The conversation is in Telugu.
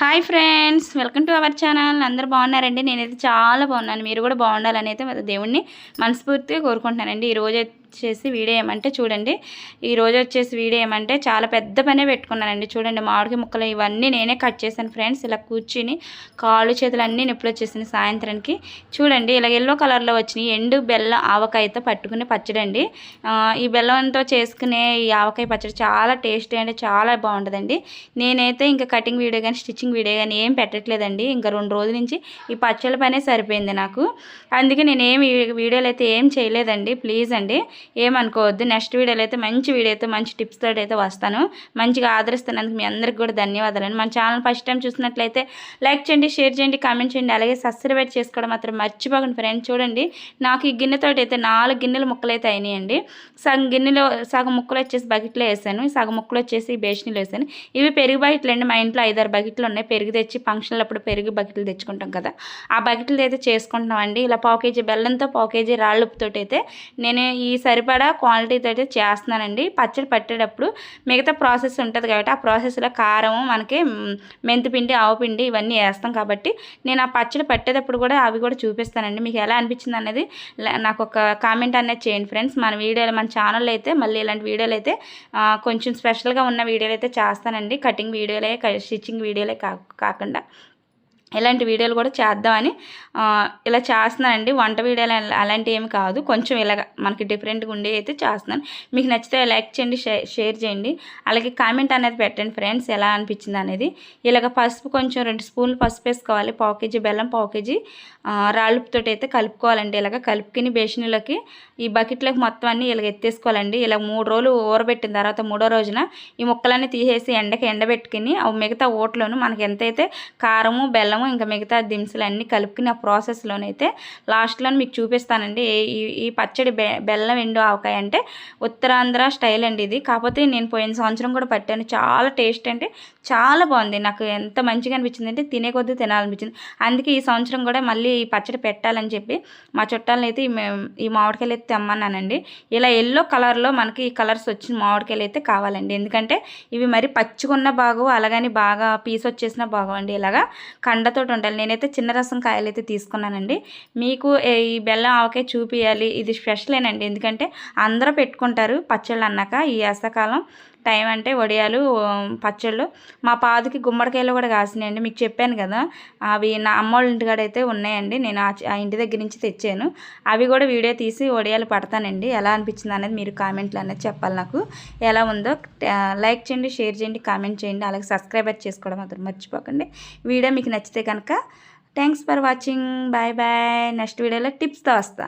Hi friends, welcome to our channel. అందరూ బాగున్నారండి? నేనైతే చాలా బాగున్నాను. మీరు కూడా బాగుండాలని అయితే దేవుణ్ణి మనస్ఫూర్తిగా కోరుకుంటున్నానండి. ఈరోజు వచ్చేసి వీడియో ఏమంటే చూడండి, ఈరోజు వచ్చేసి వీడియో ఏమంటే చాలా పెద్ద పనే పెట్టుకున్నానండి. చూడండి, మామిడికాయ ముక్కలు ఇవన్నీ నేనే కట్ చేశాను ఫ్రెండ్స్. ఇలా కూర్చుని కాళ్ళు చేతులు అన్నీ నొప్పులు వచ్చేసినాయి సాయంత్రానికి. చూడండి, ఇలా ఎల్లో కలర్లో వచ్చినాయి ఎండు బెల్లం ఆవకాయతో పట్టుకునే పచ్చడి అండి. ఈ బెల్లంతో చేసుకునే ఈ ఆవకాయ పచ్చడి చాలా టేస్టీ అంటే చాలా బాగుంటుందండి. నేనైతే ఇంకా కటింగ్ వీడియో కానీ స్టిచ్చింగ్ వీడియో కానీ ఏం పెట్టట్లేదండి. ఇంకా 2 రోజుల నుంచి ఈ పచ్చళ్ళ పనే సరిపోయింది నాకు. అందుకే నేను వీడియోలు అయితే ఏం చేయలేదండి. ప్లీజ్ అండి, ఏమనుకోవద్దు. నెక్స్ట్ వీడియోలో అయితే మంచి వీడియో అయితే మంచి టిప్స్ తోటి అయితే వస్తాను. మంచిగా ఆదరిస్తున్నందుకు మీ అందరికి కూడా ధన్యవాదాలండి. మన ఛానల్ ఫస్ట్ టైం చూసినట్లయితే లైక్ చేయండి, షేర్ చేయండి, కామెంట్ చేయండి, అలాగే సబ్స్క్రైబ్ చేసుకోవడం మాత్రం మర్చిపోకండి ఫ్రెండ్స్. చూడండి, నాకు ఈ గిన్నెతోటి అయితే 4 గిన్నెల ముక్కలు అయితే అయినాయండి. సగం గిన్నెలో సగం ముక్కలు వచ్చేసి బకెట్లో వేసాను, సగం ముక్కలు వచ్చేసి బేషన్లో వేసాను. ఇవి పెరుగు బకెట్లు అండి. మా ఇంట్లో 5-6 బకెట్లు ఉన్నాయి. పెరుగు తెచ్చి ఫంక్షన్లు అప్పుడు పెరుగు బకెట్లు తెచ్చుకుంటాం కదా, ఆ బకెట్లు అయితే చేసుకుంటున్నామండి. ఇలా 1/4 కేజీ బెల్లంతో 1/4 కేజీ రాళ్ళుప్పుతోటి అయితే నేను ఈ సరిపడా క్వాంటిటీతో అయితే చేస్తున్నానండి. పచ్చడి పట్టేటప్పుడు మిగతా ప్రాసెస్ ఉంటుంది కాబట్టి ఆ ప్రాసెస్లో కారము, మనకి మెంతిపిండి, ఆవుపిండి ఇవన్నీ వేస్తాం కాబట్టి నేను ఆ పచ్చడి పట్టేటప్పుడు కూడా అవి కూడా చూపిస్తానండి. మీకు ఎలా అనిపించింది అనేది నాకు ఒక కామెంట్ అనేది చేయండి ఫ్రెండ్స్. మన ఛానల్లో అయితే మళ్ళీ ఇలాంటి వీడియోలు అయితే కొంచెం స్పెషల్గా ఉన్న వీడియోలు అయితే చేస్తానండి. కటింగ్ వీడియోలే, స్టిచ్చింగ్ వీడియోలే కాకుండా ఇలాంటి వీడియోలు కూడా చేద్దామని ఇలా చేస్తున్నానండి. వంట వీడియోలు అలాంటివి ఏమి కాదు, కొంచెం ఇలాగ మనకి డిఫరెంట్గా ఉండి అయితే చేస్తున్నాను. మీకు నచ్చితే లైక్ చేయండి, షేర్ చేయండి, అలాగే కామెంట్ అనేది పెట్టండి ఫ్రెండ్స్ ఎలా అనిపించింది అనేది. ఇలాగ పసుపు కొంచెం 2 స్పూన్లు పసుపు వేసుకోవాలి. 1/4 కేజీ బెల్లం, 1/4 కేజీ రాళ్ళుపుతో అయితే కలుపుకోవాలండి. ఇలాగ కలుపుకుని బేషన్లోకి ఈ బకెట్లోకి మొత్తం అన్నీ ఇలాగ ఎత్తేసుకోవాలండి. ఇలా 3 రోజులు ఊరబెట్టిన తర్వాత 3వ రోజున ఈ ముక్కలన్నీ తీసేసి ఎండబెట్టుకుని మిగతా ఓట్లోను మనకి ఎంతైతే కారము, బెల్లం ఇంకా మిగతా దినుసులు అన్నీ కలుపుకుని ఆ ప్రాసెస్లోనైతే లాస్ట్లో మీకు చూపిస్తానండి. ఈ పచ్చడి బెల్లం ఎండు ఆవకాయ అంటే ఉత్తరాంధ్ర స్టైల్ అండి ఇది. కాకపోతే నేను పోయిన సంవత్సరం కూడా పట్టాను. చాలా టేస్ట్ అంటే చాలా బాగుంది. నాకు ఎంత మంచిగా అనిపించింది అంటే తినే కొద్దీ తినాలనిపించింది. అందుకే ఈ సంవత్సరం కూడా మళ్ళీ ఈ పచ్చడి పెట్టాలని చెప్పి మా చుట్టాలను అయితే ఈ మామిడికాయలు అయితే తెమ్మన్నానండి. ఇలా ఎల్లో కలర్లో మనకి ఈ కలర్స్ వచ్చిన మామిడికాయలు అయితే కావాలండి. ఎందుకంటే ఇవి మరి పచ్చిగున్న బాగోవు, అలాగని బాగా పీస్ వచ్చేసిన బాగోండి. ఇలాగా కండతోటి ఉండాలి. నేనైతే చిన్న రసం కాయలు అయితే తీసుకున్నానండి. మీకు ఈ బెల్లం ఆవకాయ చూపియాలి, ఇది స్పెషలేనండి. ఎందుకంటే అందరూ పెట్టుకుంటారు పచ్చళ్ళు అన్నాక. ఈ వేసవకాలం టైం అంటే వడియాలు, పచ్చళ్ళు. మా పాదుకి గుమ్మడికాయలు కూడా కాసినాయండి. మీకు చెప్పాను కదా, అవి నా అమ్మోళ్ళ ఇంటికాడ అయితే ఉన్నాయండి. నేను ఆ ఇంటి దగ్గర నుంచి తెచ్చాను. అవి కూడా వీడియో తీసి వడియాలు పడతానండి. ఎలా అనిపించింది అనేది మీరు కామెంట్లు అనేది చెప్పాలి నాకు. ఎలా ఉందో లైక్ చేయండి, షేర్ చేయండి, కామెంట్ చేయండి, అలాగే సబ్స్క్రైబ్ చేసుకోవడం మాత్రం మర్చిపోకండి. వీడియో మీకు నచ్చితే కనుక thanks for watching. Bye bye. Next వీడియోలో టిప్స్తో వస్తా.